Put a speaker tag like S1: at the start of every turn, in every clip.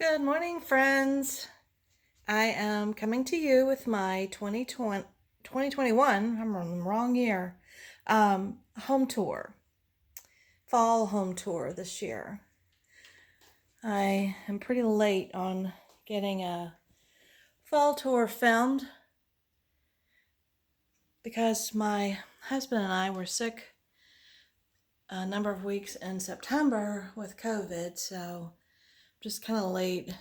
S1: Good morning, friends. I am coming to you with my 2021, I'm in the wrong year, home tour, fall home tour this year. I am pretty late on getting a fall tour filmed because my husband and I were sick a number of weeks in September with COVID, so just kind of late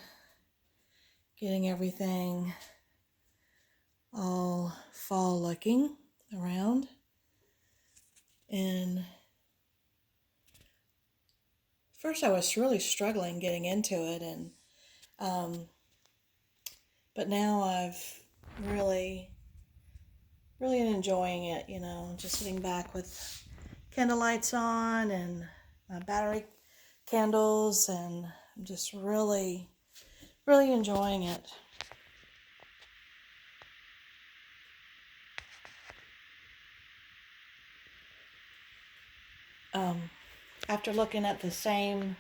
S1: getting everything all fall looking around. And first I was really struggling getting into it, and but now I've really enjoying it, just sitting back with candle lights on and battery candles, and I'm just really enjoying it. After looking at the same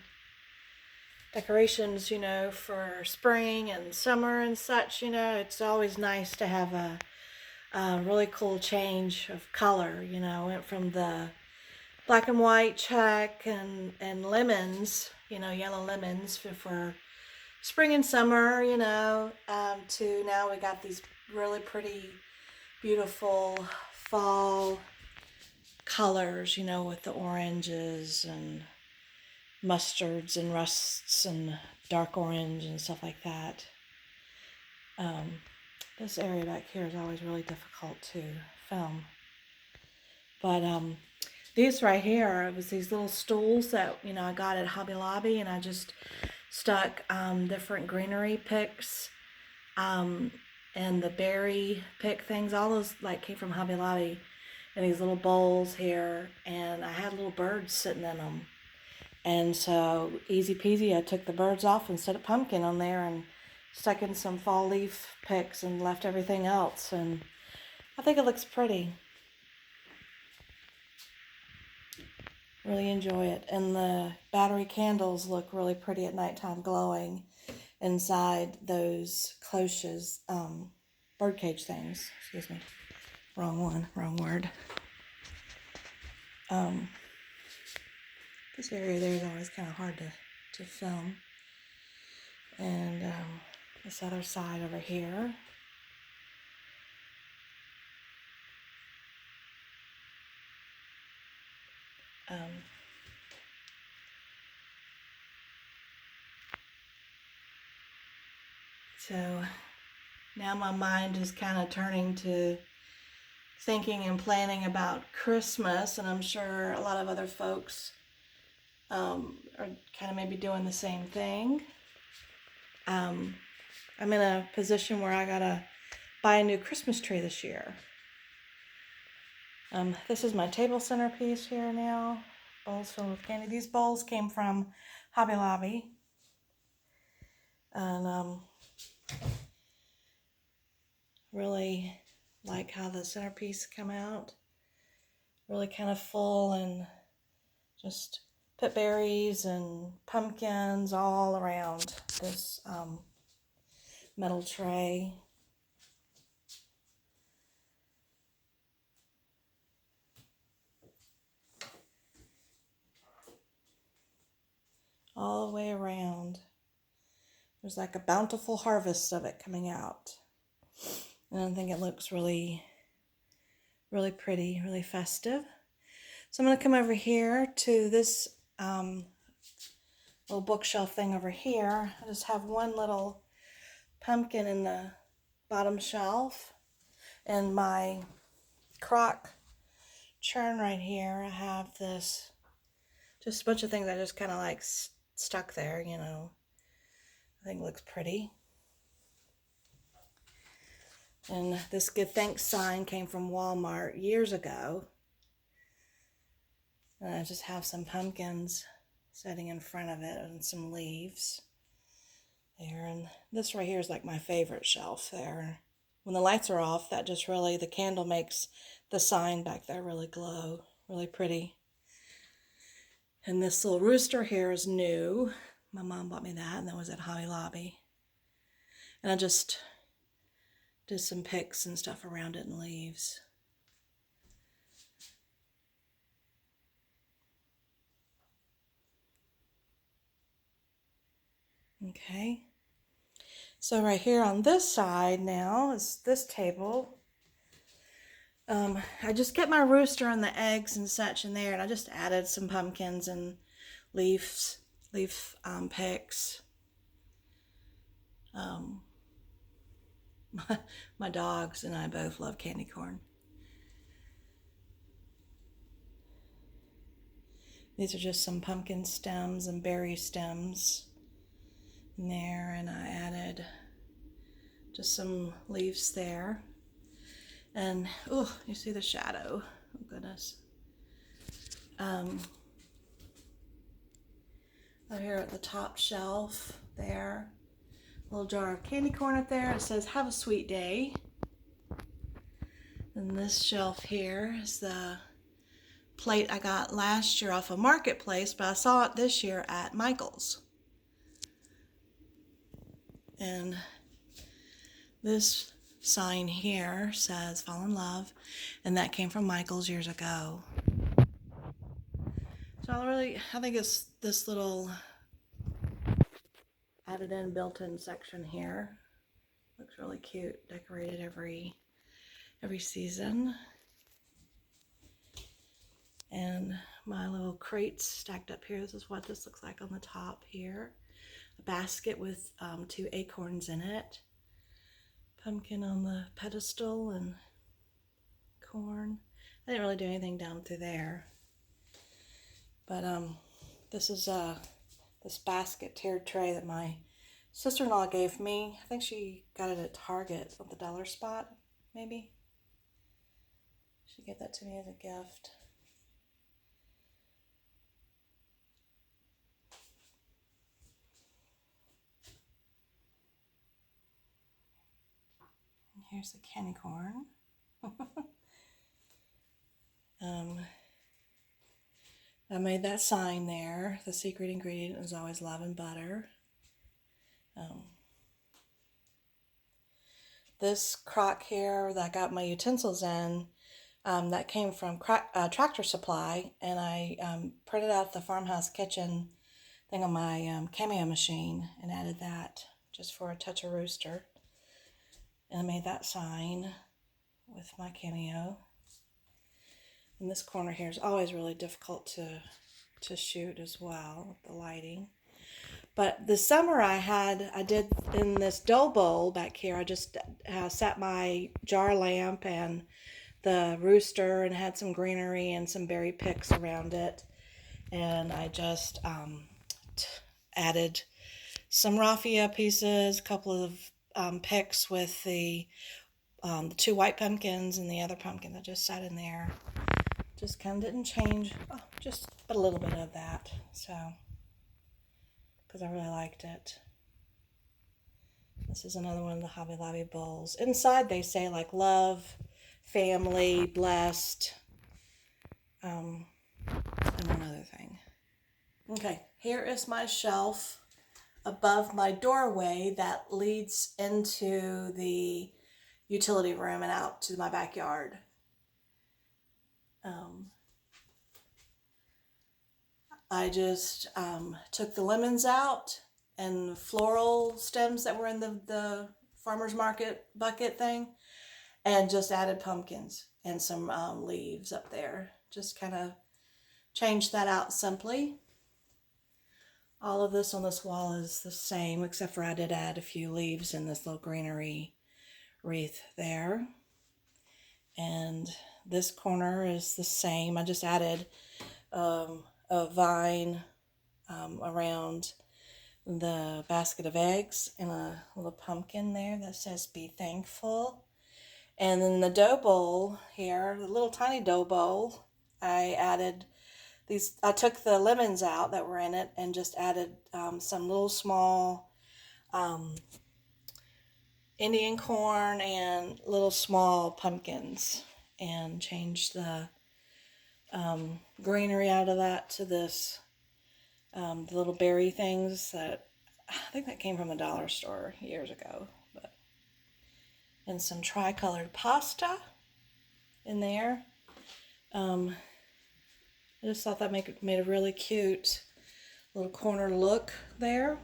S1: decorations, for spring and summer and such, it's always nice to have a really cool change of color. Went from the black and white check and lemons, yellow lemons for spring and summer, to now we got these really pretty, beautiful fall colors, with the oranges and mustards and rusts and dark orange and stuff like that. This area back here is always really difficult to film. But these right here, it was these little stools that, I got at Hobby Lobby, and I just stuck different greenery picks and the berry pick things. All those came from Hobby Lobby in these little bowls here, and I had little birds sitting in them. And so easy peasy, I took the birds off and set a pumpkin on there and stuck in some fall leaf picks and left everything else. And I think it looks pretty. Really enjoy it. And the battery candles look really pretty at nighttime, glowing inside those cloches, birdcage things. Excuse me. Wrong word. This area there is always kind of hard to film. And this other side over here. So now my mind is kind of turning to thinking and planning about Christmas, and I'm sure a lot of other folks are kind of maybe doing the same thing. I'm in a position where I gotta buy a new Christmas tree this year. This is my table centerpiece here now. Bowls filled with candy. These bowls came from Hobby Lobby. And really like how the centerpiece come out. Really kind of full, and just put berries and pumpkins all around this metal tray. All the way around. There's like a bountiful harvest of it coming out. And I think it looks really pretty, really festive. So I'm going to come over here to this little bookshelf thing over here. I just have one little pumpkin in the bottom shelf. And my crock churn right here, I have this, just a bunch of things I just kind of stuck there, I think it looks pretty. And this Good Thanks sign came from Walmart years ago. And I just have some pumpkins sitting in front of it and some leaves there. And this right here is like my favorite shelf there. When the lights are off, that just really, the candle makes the sign back there really glow, really pretty. And this little rooster here is new. My mom bought me that, and that was at Hobby Lobby. And I just did some picks and stuff around it and leaves. Okay. So right here on this side now is this table. I just kept my rooster and the eggs and such in there, and I just added some pumpkins and leaf picks. My dogs and I both love candy corn. These are just some pumpkin stems and berry stems in there, and I added just some leaves there. And oh, you see the shadow. Oh goodness. Over here at the top shelf there, a little jar of candy corn up there. It says "Have a sweet day." And this shelf here is the plate I got last year off of Marketplace, but I saw it this year at Michael's. And this sign here says "Fall in Love," and that came from Michael's years ago. So I think it's this little added in built-in section here. Looks really cute, decorated every season. And my little crates stacked up here. This is what this looks like on the top here. A basket with 2 acorns in it. Pumpkin on the pedestal and corn. I didn't really do anything down through there. But this is this basket tiered tray that my sister-in-law gave me. I think she got it at Target at the dollar spot, maybe. She gave that to me as a gift. And here's the candy corn. I made that sign there. The secret ingredient is always love and butter. This crock here that I got my utensils in, that came from Tractor Supply, and I printed out the farmhouse kitchen thing on my Cameo machine and added that just for a touch of rooster. And I made that sign with my Cameo. And this corner here is always really difficult to shoot as well, the lighting. But this summer I did in this dough bowl back here, I just set my jar lamp and the rooster and had some greenery and some berry picks around it. And I just added some raffia pieces, a couple of picks with the 2 white pumpkins and the other pumpkin that just sat in there. Just kind of didn't change, just but a little bit of that, so, because I really liked it. This is another one of the Hobby Lobby bowls. Inside they say like love, family, blessed, and one other thing. Okay, here is my shelf above my doorway that leads into the utility room and out to my backyard. I just took the lemons out and floral stems that were in the farmer's market bucket thing, and just added pumpkins and some leaves up there. Just kind of changed that out simply. All of this on this wall is the same, except for I did add a few leaves in this little greenery wreath there. And this corner is the same. I just added a vine around the basket of eggs and a little pumpkin there that says "Be Thankful." And then the dough bowl here, the little tiny dough bowl, I added these. I took the lemons out that were in it and just added some little small Indian corn and little small pumpkins, and changed the greenery out of that to this the little berry things that I think that came from the dollar store years ago. But and some tri-colored pasta in there. I just thought that made a really cute little corner look there.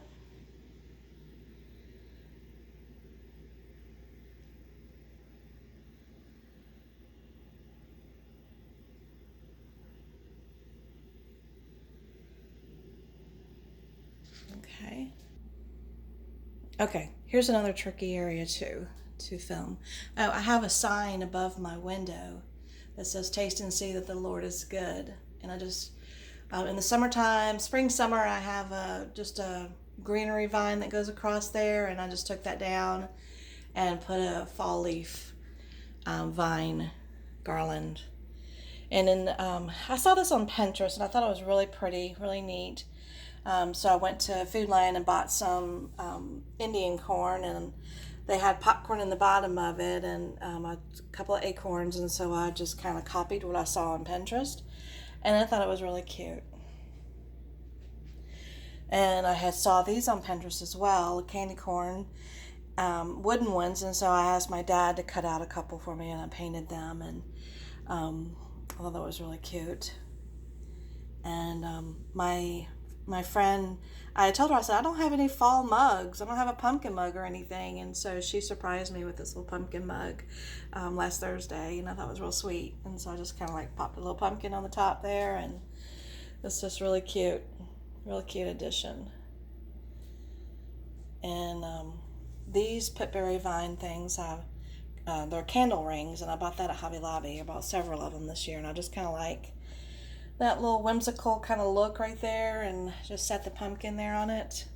S1: Okay. Okay, here's another tricky area too to film. Oh, I have a sign above my window that says "Taste and see that the Lord is good." And I just in the summertime, spring, summer, I have just a greenery vine that goes across there, and I just took that down and put a fall leaf vine garland. And then I saw this on Pinterest, and I thought it was really pretty, really neat. So I went to Food Lion and bought some Indian corn, and they had popcorn in the bottom of it, and a couple of acorns, and so I just kind of copied what I saw on Pinterest, and I thought it was really cute. And I had saw these on Pinterest as well, candy corn, wooden ones, and so I asked my dad to cut out a couple for me, and I painted them, and I thought that was really cute. And my friend, I told her, I said, I don't have any fall mugs. I don't have a pumpkin mug or anything. And so she surprised me with this little pumpkin mug last Thursday, and I thought it was real sweet. And so I just kind of like popped a little pumpkin on the top there, and it's just really cute addition. And these pitberry vine things have, they're candle rings, and I bought that at Hobby Lobby. I bought several of them this year, and I just kind of like that little whimsical kind of look right there, and just set the pumpkin there on it.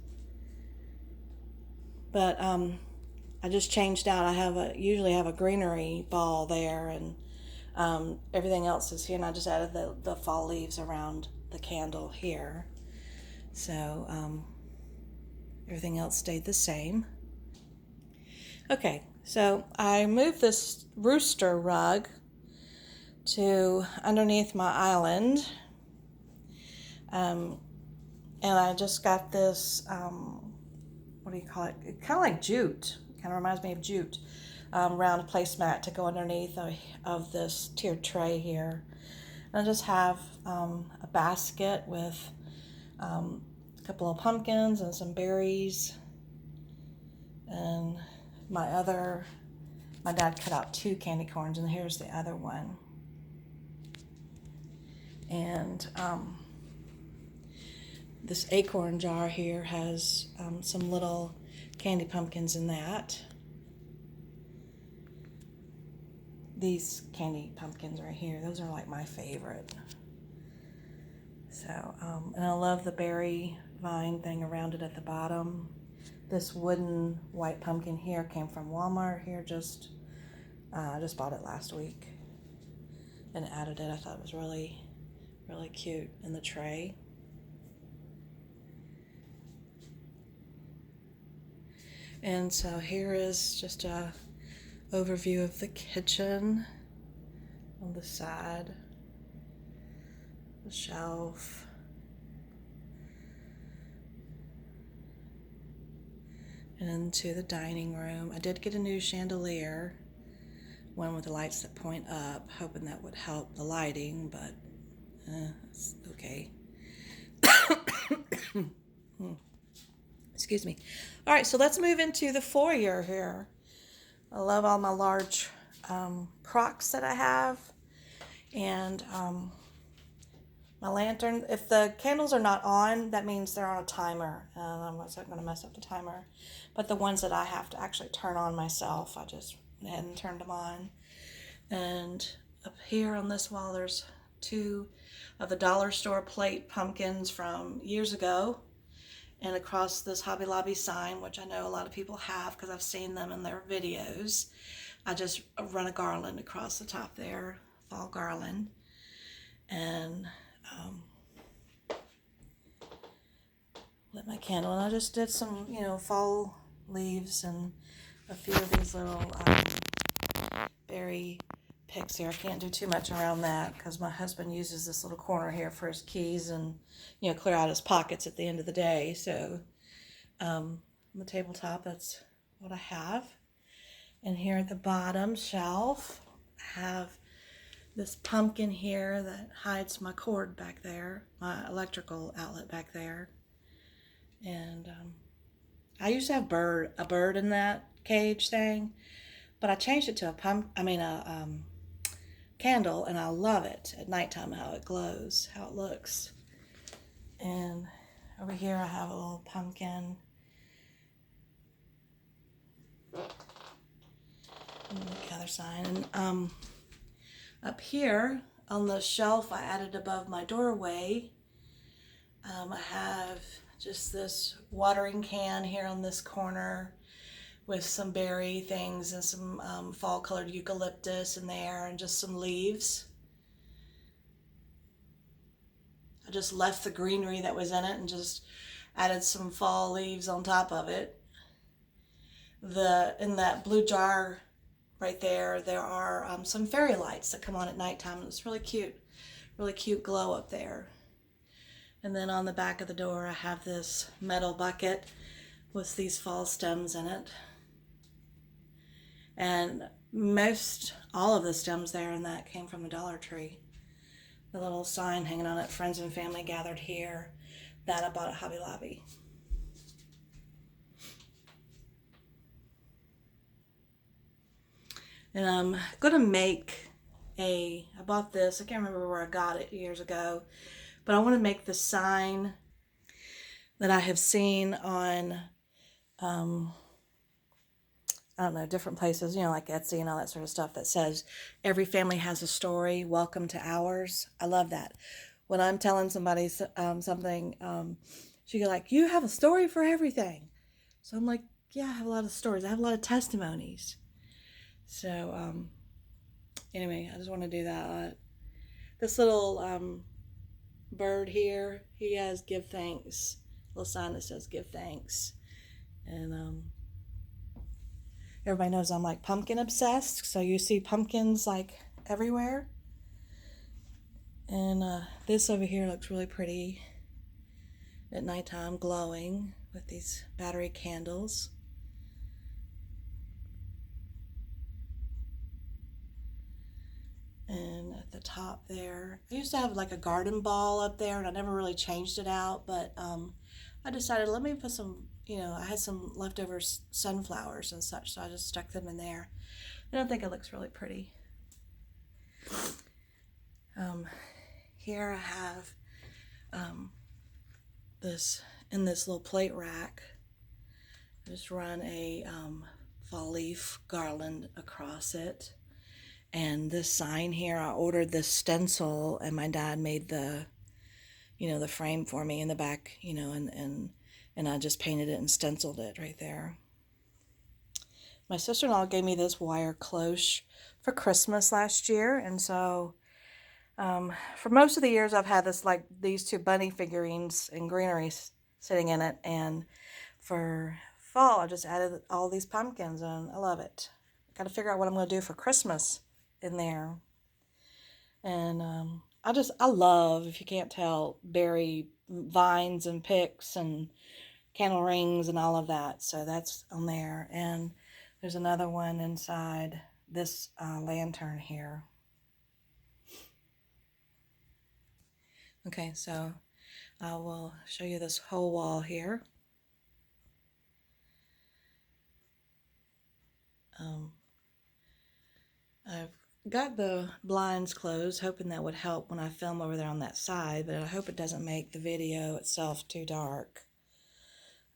S1: But I just changed out. I usually have a greenery ball there, and everything else is here, and I just added the fall leaves around the candle here. So everything else stayed the same. Okay, so I moved this rooster rug to underneath my island. And I just got this, what do you call it? Kind of like jute. Kind of reminds me of jute. Round placemat to go underneath of this tiered tray here. And I just have a basket with a couple of pumpkins and some berries. And my dad cut out 2 candy corns, and here's the other one. And this acorn jar here has some little candy pumpkins in that. These candy pumpkins right here, those are like my favorite. So, and I love the berry vine thing around it at the bottom. This wooden white pumpkin here came from Walmart here I just bought it last week and added it. I thought it was really cute in the tray. And so here is just a overview of the kitchen on the side, the shelf, and into the dining room. I did get a new chandelier, one with the lights that point up, hoping that would help the lighting, but it's okay. Excuse me. All right, so let's move into the foyer here. I love all my large crocks that I have, and my lantern. If the candles are not on, that means they're on a timer, and I'm not going to mess up the timer. But the ones that I have to actually turn on myself, I just went ahead and turned them on. And up here on this wall, there's 2 of the dollar store plate pumpkins from years ago. And across this Hobby Lobby sign, which I know a lot of people have because I've seen them in their videos, I just run a garland across the top there, fall garland. And lit my candle, and I just did some, fall leaves and a few of these little berry picks here. I can't do too much around that because my husband uses this little corner here for his keys and, clear out his pockets at the end of the day. So on the tabletop, that's what I have. And here at the bottom shelf, I have this pumpkin here that hides my cord back there, my electrical outlet back there. And I used to have a bird in that cage thing, but I changed it to a candle, and I love it at nighttime how it glows, how it looks. And over here I have a little pumpkin. And the other side. And up here on the shelf I added above my doorway, I have just this watering can here on this corner with some berry things and some fall colored eucalyptus in there and just some leaves. I just left the greenery that was in it and just added some fall leaves on top of it. In that blue jar right there are some fairy lights that come on at nighttime, and it's really cute glow up there. And then on the back of the door I have this metal bucket with these fall stems in it. And all of the stems there in that came from the Dollar Tree. The little sign hanging on it, friends and family gathered here, that I bought at Hobby Lobby. And I'm gonna make I bought this, I can't remember where I got it years ago, but I want to make the sign that I have seen on, I don't know, different places, like Etsy and all that sort of stuff, that says, every family has a story, welcome to ours. I love that. When I'm telling somebody something, she go like, you have a story for everything. So I'm like, yeah, I have a lot of stories. I have a lot of testimonies. So anyway, I just want to do that. This little bird here, he has give thanks. Little sign that says give thanks. And everybody knows I'm like pumpkin obsessed, so you see pumpkins like everywhere. And this over here looks really pretty at nighttime, glowing with these battery candles. And at the top there, I used to have like a garden ball up there, and I never really changed it out, but I decided, let me put some, I had some leftover sunflowers and such, so I just stuck them in there. And I think it looks really pretty. Here I have this little plate rack. I just run a fall leaf garland across it. And this sign here, I ordered this stencil, and my dad made the frame for me in the back, and I just painted it and stenciled it right there. My sister-in-law gave me this wire cloche for Christmas last year, and so for most of the years I've had these two bunny figurines and greenery sitting in it, and for fall I just added all these pumpkins, and I love it. Got to figure out what I'm going to do for Christmas in there. And I love, if you can't tell, berry vines and picks and candle rings and all of that. So that's on there. And there's another one inside this lantern here. Okay, so I will show you this whole wall here. I've got the blinds closed, hoping that would help when I film over there on that side, but I hope it doesn't make the video itself too dark.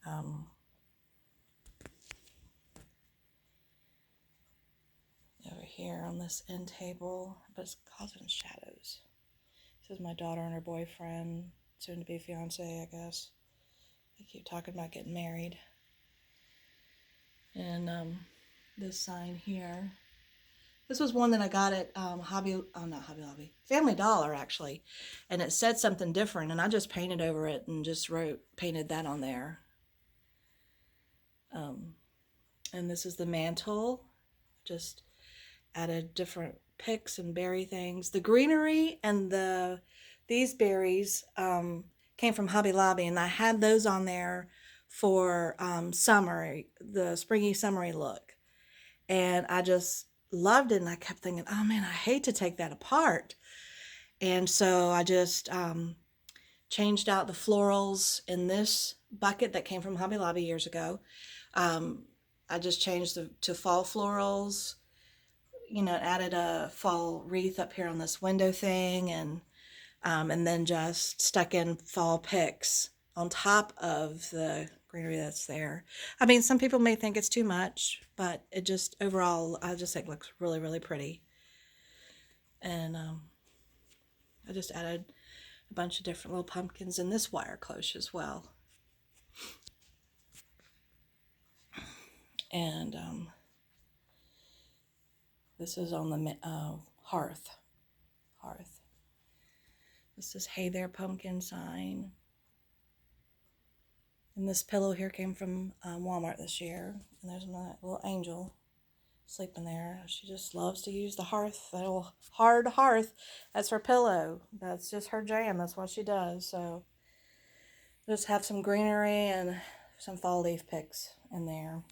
S1: Over here on this end table, but it's causing shadows. This is my daughter and her boyfriend, soon to be fiance, I guess. They keep talking about getting married. And this sign here. This was one that I got at Family Dollar, actually. And it said something different, and I just painted over it and just painted that on there. And this is the mantle. Just added different picks and berry things. The greenery and these berries came from Hobby Lobby, and I had those on there for summer, the springy summery look. And I just loved it, and I kept thinking, oh man, I hate to take that apart. And so I just changed out the florals in this bucket that came from Hobby Lobby years ago. Um, I just changed to fall florals, added a fall wreath up here on this window thing, and then just stuck in fall picks on top of the greenery that's there. I mean, some people may think it's too much, but it just overall, I just think looks really, really pretty. And I just added a bunch of different little pumpkins in this wire cloche as well. And this is on the hearth. This is Hey There Pumpkin sign. And this pillow here came from Walmart this year. And there's my little angel sleeping there. She just loves to use the hearth, that little hard hearth. That's her pillow. That's just her jam. That's what she does. So just have some greenery and some fall leaf picks in there.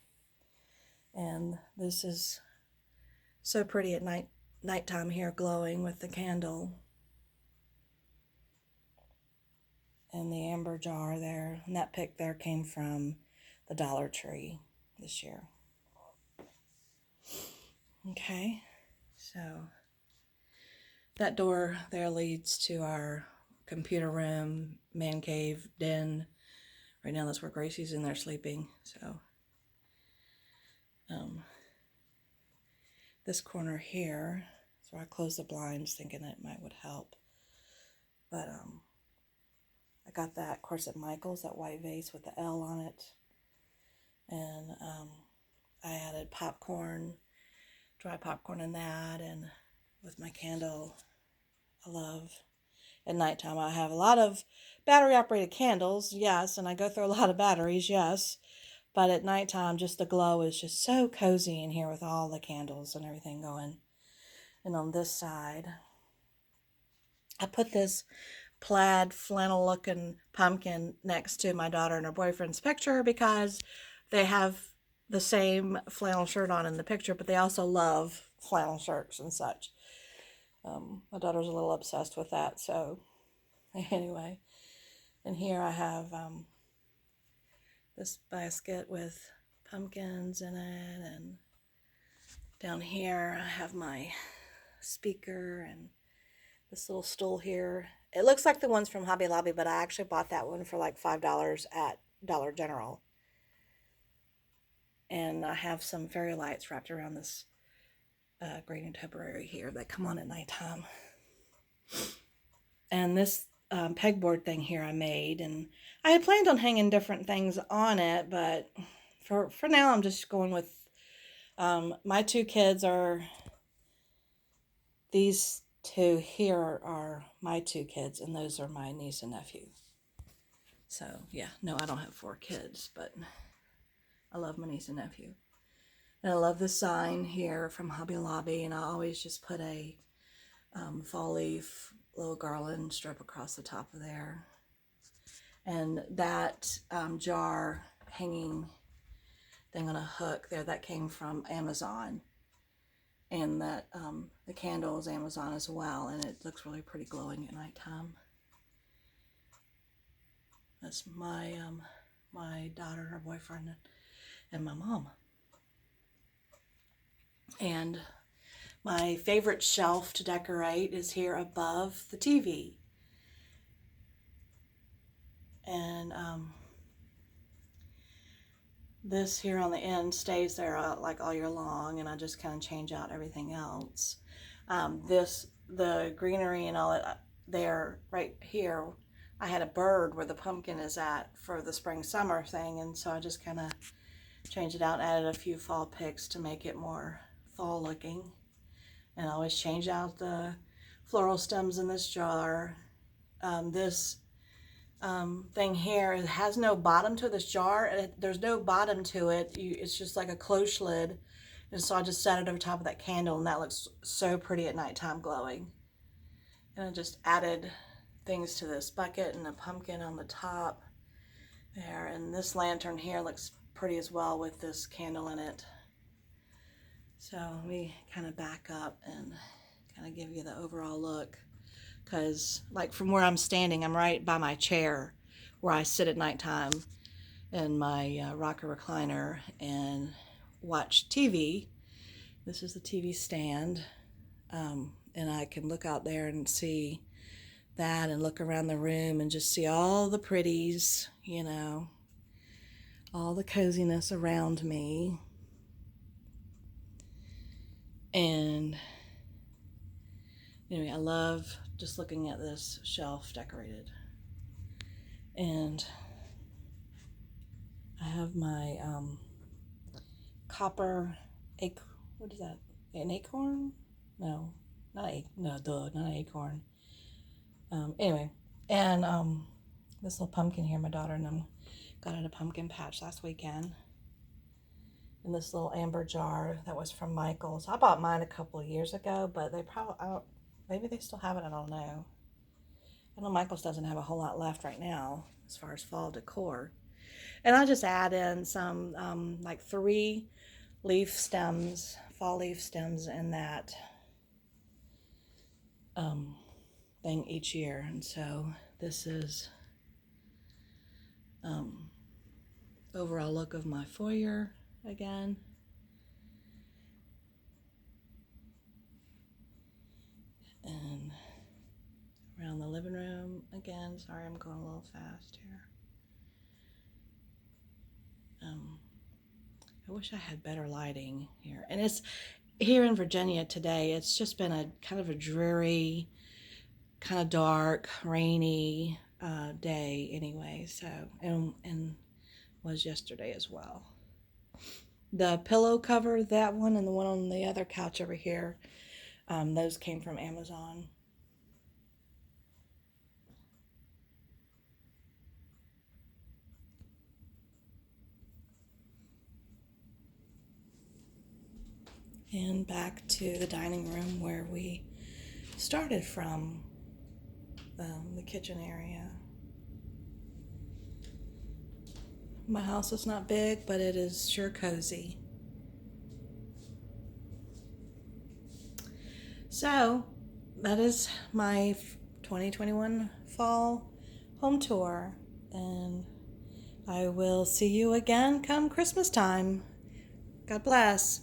S1: And this is so pretty at nighttime here, glowing with the candle. And the amber jar there. And that pick there came from the Dollar Tree this year. Okay, so that door there leads to our computer room, man cave, den. Right now that's where Gracie's in there sleeping. So this corner here, so I closed the blinds thinking it would help. But I got that, of course, at Michael's, that white vase with the L on it. And I added popcorn, dry popcorn in that, and with my candle. I love at nighttime. I have a lot of battery operated candles, yes, and I go through a lot of batteries, yes. But at nighttime, just the glow is just so cozy in here with all the candles and everything going. And on this side, I put this plaid flannel looking pumpkin next to my daughter and her boyfriend's picture because they have the same flannel shirt on in the picture, but they also love flannel shirts and such. My daughter's a little obsessed with that. So anyway, and here I have this basket with pumpkins in it, and down here I have my speaker and this little stool here. It looks like the ones from Hobby Lobby, but I actually bought that one for like $5 at Dollar General. And I have some fairy lights wrapped around this grating temporary here that come on at nighttime. And this pegboard thing here I made, and I had planned on hanging different things on it, but for now I'm just going with my two kids are, these two here are my two kids, and those are my niece and nephew. So yeah, no, I don't have 4 kids, but I love my niece and nephew. And I love the sign here from Hobby Lobby, and I always just put a fall leaf little garland strip across the top of there. And that jar hanging thing on a hook there, that came from Amazon. And that the candle is Amazon as well, and it looks really pretty glowing at nighttime. That's my my daughter, her boyfriend, and my mom. And my favorite shelf to decorate is here above the TV. And this here on the end stays there like all year long, and I just kind of change out everything else. The greenery and all that there, right here, I had a bird where the pumpkin is at for the spring summer thing, and so I just kind of changed it out, added a few fall picks to make it more fall looking. And I always change out the floral stems in this jar. This thing here, it has no bottom to this jar. There's no bottom to it. It's just like a cloche lid, And so I just set it over top of that candle, and that looks so pretty at nighttime glowing. And I just added things to this bucket and a pumpkin on the top there. And this lantern here looks pretty as well with this candle in it. So let me kind of back up and kind of give you the overall look. Because like from where I'm standing, I'm right by my chair where I sit at nighttime in my rocker recliner and watch TV. This is the TV stand, and I can look out there and see that and look around the room and just see all the pretties, you know, all the coziness around me. And anyway, I love just looking at this shelf decorated. And I have my copper, what is that? An acorn? No, not an acorn. Anyway, and this little pumpkin here, my daughter and them got at a pumpkin patch last weekend. And this little amber jar that was from Michael's. I bought mine a couple of years ago, but they probably, maybe they still have it, I don't know. I know Michael's doesn't have a whole lot left right now as far as fall decor. And I just add in some like 3 leaf stems, fall leaf stems in that thing each year. And so this is overall look of my foyer again. And around the living room again. Sorry, I'm going a little fast here. I wish I had better lighting here. And it's here in Virginia today. It's just been a kind of a dreary, kind of dark, rainy day anyway. So, and was yesterday as well. The pillow cover, that one, and the one on the other couch over here, those came from Amazon. And back to the dining room where we started from, the kitchen area. My house is not big, but it is sure cozy. So that is my 2021 fall home tour, and I will see you again come Christmas time. God bless.